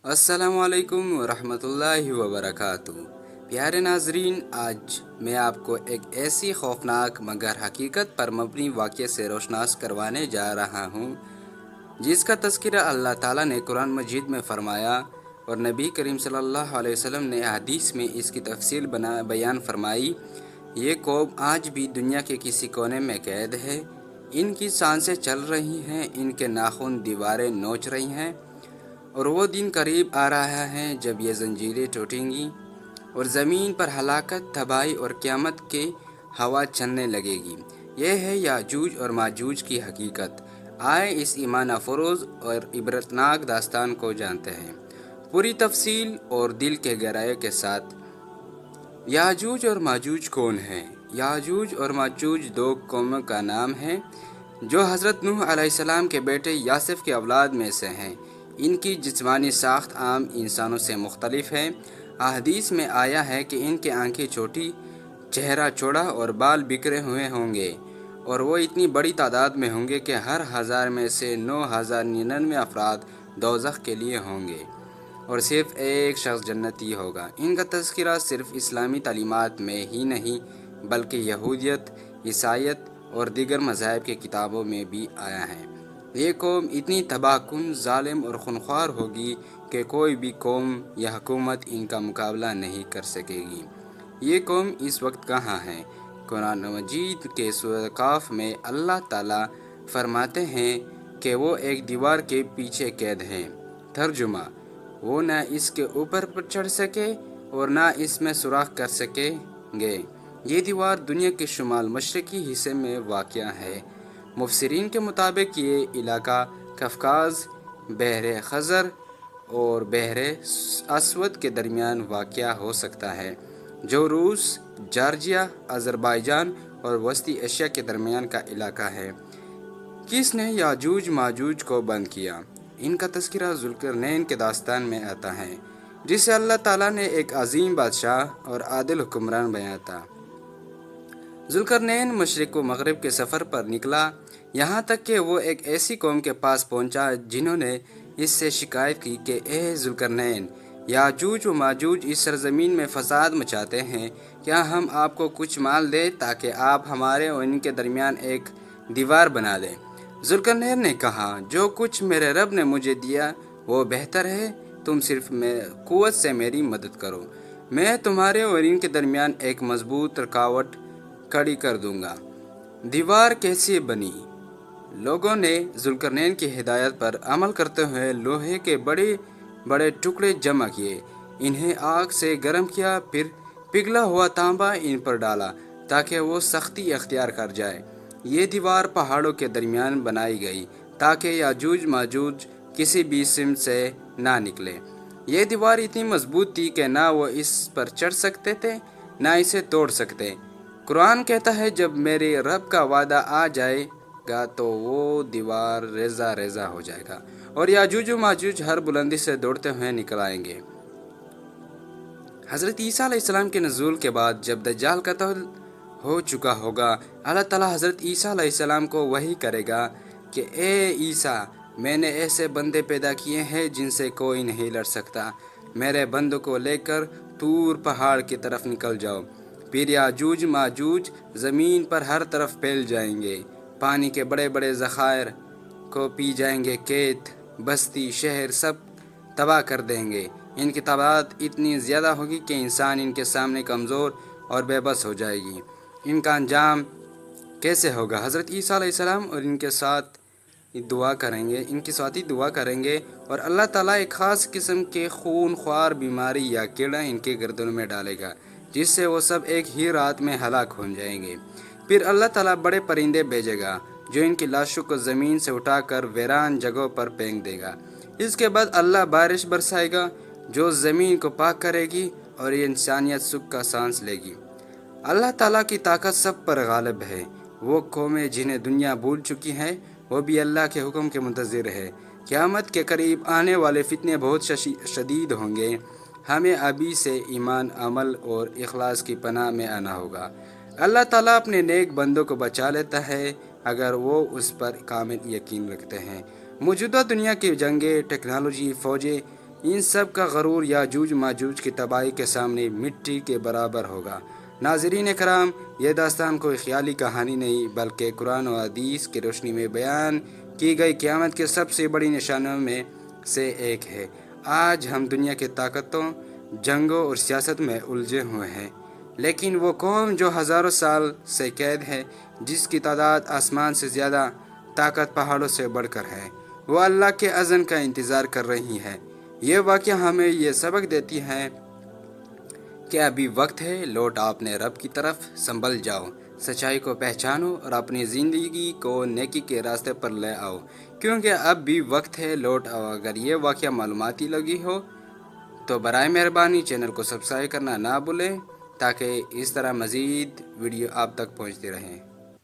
अस्सलाम वालेकुम वरहमतुल्लाहि वबरकातुहू। प्यारे नाजरीन, आज मैं आपको एक ऐसी खौफनाक मगर हकीकत पर मबनी वाक़ये से रोशनास करवाने जा रहा हूँ जिसका तज़किरा अल्लाह ताला ने कुरान मजीद में फ़रमाया और नबी करीम सल्लल्लाहु अलैहि वसल्लम ने हदीस में इसकी तफसील बयान फरमाई। ये कौम आज भी दुनिया के किसी कोने में कैद है। इनकी सांसें चल रही हैं, इनके नाखून दीवारें नोच रही हैं और वो दिन करीब आ रहा है जब ये जंजीरें टूटेंगी और ज़मीन पर हलाकत, तबाही और क़यामत के हवा चलने लगेगी। यह है याजूज और माजूज की हकीकत। आए इस ईमान अफरोज़ और इबरतनाक दास्तान को जानते हैं पूरी तफसील और दिल के गहराई के साथ। याजूज और माजूज कौन हैं? याजूज और माजूज दो कौमों का नाम है जो हज़रत नूह अलैहिस्सलाम के बेटे यासिफ की औलाद में से हैं। इनकी जिस्मानी साख्त आम इंसानों से मुख्तलिफ है। अहदीस में आया है कि इनकी आंखें छोटी, चेहरा चौड़ा और बाल बिखरे हुए होंगे और वो इतनी बड़ी तादाद में होंगे कि हर हज़ार में से 9,099 अफराद दोज़ख के लिए होंगे और सिर्फ़ एक शख्स जन्नती होगा। इनका तज़किरा सिर्फ़ इस्लामी तालीमात में ही नहीं बल्कि यहूदियत, ईसाईयत और दीगर मज़ाहिब की किताबों में भी आया है। ये कौम इतनी तबाहकुन, ज़ालिम और खूनख्वार होगी कि कोई भी कौम या हुकूमत इनका मुकाबला नहीं कर सकेगी। ये कौम इस वक्त कहाँ है? कुरान मजीद के सूरह काफ में अल्लाह ताला फरमाते हैं कि वो एक दीवार के पीछे कैद हैं। तर्जुमा, वो न इसके ऊपर पर चढ़ सके और न इसमें सुराख कर सकेंगे। ये दीवार दुनिया के शुमाल मशरकी हिस्से में वाक़या है। मुफस्सिरीन के मुताबिक ये इलाका कफकाज़, बहरे खज़र और बहरे असवद के दरमियान वाक़या हो सकता है, जो रूस, जॉर्जिया, अज़रबैजान और वस्ती एशिया के दरमियान का इलाका है। किसने याजूज माजूज को बंद किया? इनका तज़किरा ज़ुल्करनैन के दास्तान में आता है, जिसे अल्लाह ताला ने एक अजीम बादशाह और आदिल हुक्मरान बनाया था। ज़ुल्करनैन मशरिक़ व मग़रिब के सफ़र पर निकला, यहाँ तक कि वो एक ऐसी कौम के पास पहुँचा जिन्होंने इससे शिकायत की कि ए ज़ुल्करनैन, याजूज व माजूज इस सरज़मीन में फ़साद मचाते हैं। क्या हम आपको कुछ माल दें ताकि आप हमारे और इनके दरमियान एक दीवार बना दें? ज़ुल्करनैन ने कहा, जो कुछ मेरे रब ने मुझे दिया वो बेहतर है। तुम सिर्फ क़ुव्वत से मेरी मदद करो, मैं तुम्हारे और इनके दरमियान एक मजबूत रुकावट खड़ी कर दूंगा। दीवार कैसे बनी? लोगों ने ज़ुल्करनैन की हिदायत पर अमल करते हुए लोहे के बड़े बड़े टुकड़े जमा किए, इन्हें आग से गर्म किया, फिर पिघला हुआ तांबा इन पर डाला ताकि वो सख्ती अख्तियार कर जाए। ये दीवार पहाड़ों के दरमियान बनाई गई ताकि याजूज माजूज किसी भी सिमत से ना निकले। ये दीवार इतनी मजबूत थी कि ना वो इस पर चढ़ सकते थे ना इसे तोड़ सकते। कुरान कहता है, जब मेरे रब का वादा आ जाएगा तो वो दीवार रेज़ा रेज़ा हो जाएगा और याजूज व माजूज हर बुलंदी से दौड़ते हुए निकल आएंगे। हज़रत ईसा अलैहिस्सलाम के नज़ूल के बाद जब दज्जाल कत्ल हो चुका होगा, अल्लाह ताला हज़रत ईसा अलैहिस्सलाम को वही करेगा कि ए ईसा, मैंने ऐसे बंदे पैदा किए हैं जिनसे कोई नहीं लड़ सकता। मेरे बंदों को लेकर तूर पहाड़ की तरफ निकल जाओ। फिर याजूज माजूज ज़मीन पर हर तरफ फैल जाएंगे, पानी के बड़े बड़े ज़खायर को पी जाएंगे, खेत, बस्ती, शहर सब तबाह कर देंगे। इनकी तादाद इतनी ज़्यादा होगी कि इंसान इनके सामने कमज़ोर और बेबस हो जाएगी। इनका अंजाम कैसे होगा? हज़रत ईसा अलैहिस्सलाम और इनके साथ दुआ करेंगे, इनके साथ ही दुआ करेंगे और अल्लाह ताला एक ख़ास किस्म के खूनख्वार बीमारी या कीड़ा इनके गर्दनों में डालेगा, जिससे वो सब एक ही रात में हलाक हो जाएंगे। फिर अल्लाह ताला बड़े परिंदे भेजेगा जो इनकी लाशों को ज़मीन से उठाकर वीरान जगहों पर फेंक देगा। इसके बाद अल्लाह बारिश बरसाएगा जो ज़मीन को पाक करेगी और ये इंसानियत सुख का सांस लेगी। अल्लाह ताला की ताकत सब पर गालिब है। वो कौमें जिन्हें दुनिया भूल चुकी हैं वो भी अल्लाह के हुक्म के मुंतज़िर है। क़यामत के करीब आने वाले फितने बहुत शदीद होंगे। हमें अभी से ईमान, अमल और इखलास की पनाह में आना होगा। अल्लाह ताला अपने नेक बंदों को बचा लेता है अगर वो उस पर कामिल यकीन रखते हैं। मौजूदा दुनिया की जंगें, टेक्नोलॉजी, फ़ौजें ان سب کا غرور یاجوج ماجوج کی تباہی کے سامنے مٹی کے برابر ہوگا۔ ناظرین کرام، یہ داستان کوئی خیالی کہانی نہیں بلکہ قرآن و حدیث کی روشنی میں بیان کی گئی قیامت کے سب سے بڑی نشانوں میں سے ایک ہے۔ آج ہم دنیا کی طاقتوں، جنگوں اور سیاست میں الجھے ہوئے ہیں، لیکن وہ قوم جو ہزاروں سال سے قید ہے، جس کی تعداد آسمان سے زیادہ، طاقت پہاڑوں سے بڑھ کر ہے، وہ اللہ کے اذن کا انتظار کر رہی ہے۔ یہ واقعہ ہمیں یہ سبق دیتی ہے کہ ابھی وقت ہے، لوٹ اپنے رب کی طرف، سنبھل جاؤ، سچائی کو پہچانو اور اپنی زندگی کو نیکی کے راستے پر لے آؤ، کیونکہ اب بھی وقت ہے، لوٹ آؤ۔ اگر یہ واقعہ معلوماتی لگی ہو تو برائے مہربانی چینل کو سبسکرائب کرنا نہ بھولیں تاکہ اس طرح مزید ویڈیو آپ تک پہنچتی رہیں۔